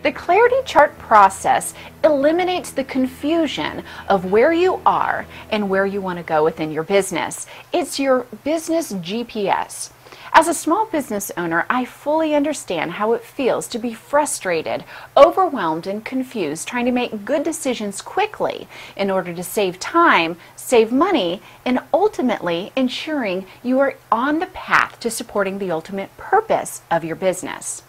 The clarity chart process eliminates the confusion of where you are and where you want to go within your business. It's your business GPS. As a small business owner, I fully understand how it feels to be frustrated, overwhelmed, and confused trying to make good decisions quickly in order to save time, save money, and ultimately ensuring you are on the path to supporting the ultimate purpose of your business.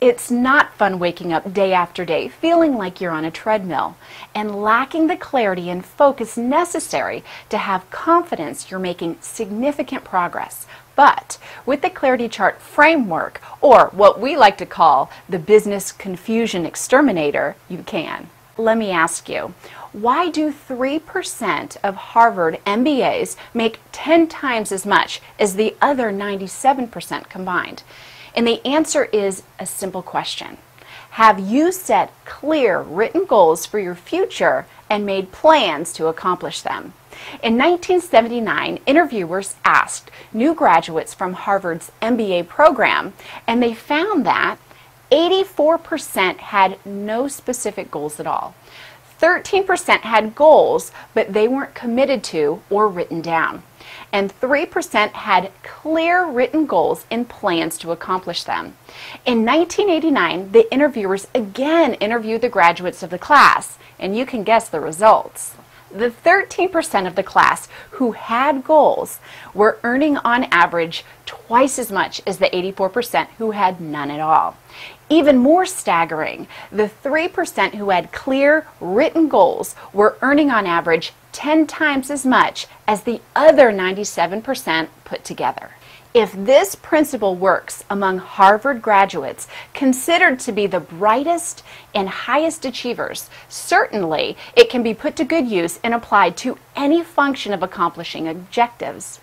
It's not fun waking up day after day feeling like you're on a treadmill and lacking the clarity and focus necessary to have confidence you're making significant progress. But with the Clarity Chart framework, or what we like to call the Business Confusion Exterminator, you can. Let me ask you, why do 3% of Harvard MBAs make 10 times as much as the other 97% combined? And the answer is a simple question. Have you set clear written goals for your future and made plans to accomplish them? In 1979, interviewers asked new graduates from Harvard's MBA program, and they found that 84% had no specific goals at all. 13% had goals, but they weren't committed to or written down. And 3% had clear written goals and plans to accomplish them. In 1989, the interviewers again interviewed the graduates of the class, and you can guess the results. The 13% of the class who had goals were earning on average twice as much as the 84% who had none at all. Even more staggering, the 3% who had clear written goals were earning on average 10 times as much as the other 97% put together. If this principle works among Harvard graduates considered to be the brightest and highest achievers, certainly it can be put to good use and applied to any function of accomplishing objectives.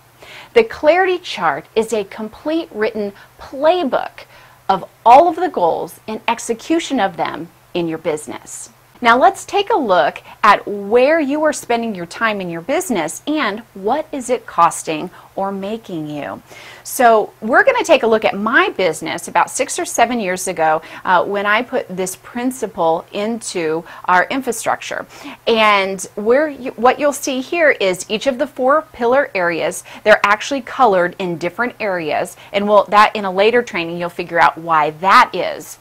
The Clarity Chart is a complete written playbook of all of the goals and execution of them in your business. Now let's take a look at where you are spending your time in your business and what is it costing or making you. So we're going to take a look at my business about 6 or 7 years ago when I put this principle into our infrastructure. And what you'll see here is each of the 4 pillar areas. They're actually colored in different areas, and that in a later training you'll figure out why that is.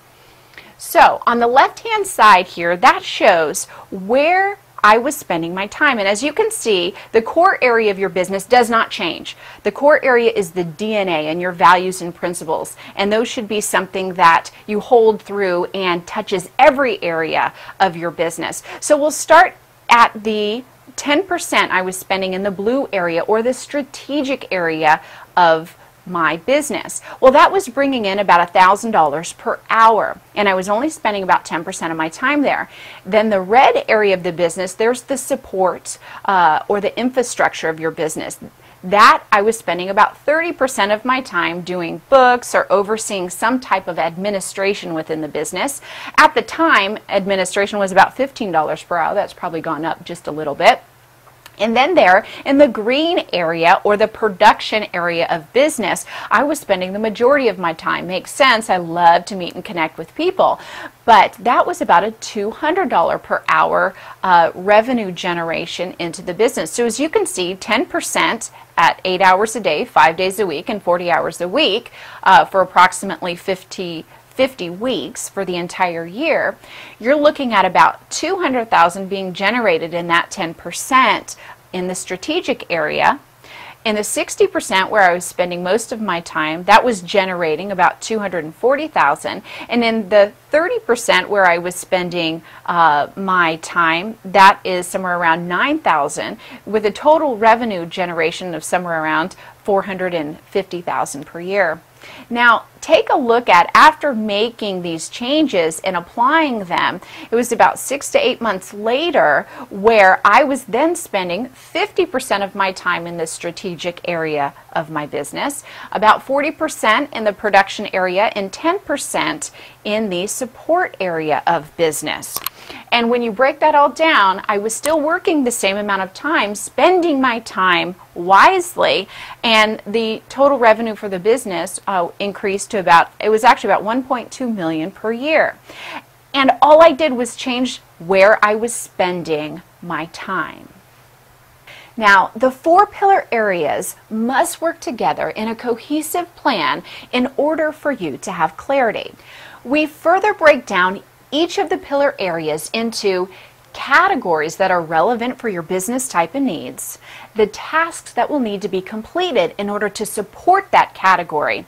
So on the left-hand side here, that shows where I was spending my time. And as you can see, the core area of your business does not change. The core area is the DNA and your values and principles. And those should be something that you hold through and touches every area of your business. So we'll start at the 10% I was spending in the blue area, or the strategic area of my business. Well, that was bringing in about $1,000 per hour, and I was only spending about 10% of my time there. Then the red area of the business, there's the support or the infrastructure of your business. That I was spending about 30% of my time doing books or overseeing some type of administration within the business. At the time, administration was about $15 per hour. That's probably gone up just a little bit. And then there in the green area, or the production area of business, I was spending the majority of my time. Makes sense. I love to meet and connect with people. But that was about a $200 per hour revenue generation into the business. So as you can see, 10% at 8 hours a day, 5 days a week, and 40 hours a week for approximately 50 weeks for the entire year, you're looking at about $200,000 being generated in that 10% in the strategic area. In the 60% where I was spending most of my time, that was generating about $240,000. And in the 30% where I was spending my time, that is somewhere around $9,000, with a total revenue generation of somewhere around $450,000 per year. Now, take a look at, after making these changes and applying them, it was about 6 to 8 months later where I was then spending 50% of my time in the strategic area of my business, about 40% in the production area, and 10% in the support area of business. And when you break that all down, I was still working the same amount of time, spending my time wisely, and the total revenue for the business increased to it was actually about $1.2 million per year. And all I did was change where I was spending my time. Now, the 4 pillar areas must work together in a cohesive plan in order for you to have clarity. We further break down each of the pillar areas into categories that are relevant for your business type and needs, the tasks that will need to be completed in order to support that category,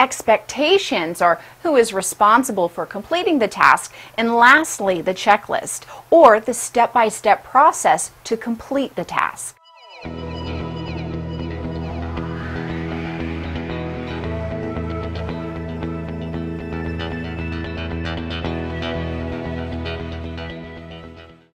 expectations or who is responsible for completing the task, and lastly, the checklist or the step-by-step process to complete the task.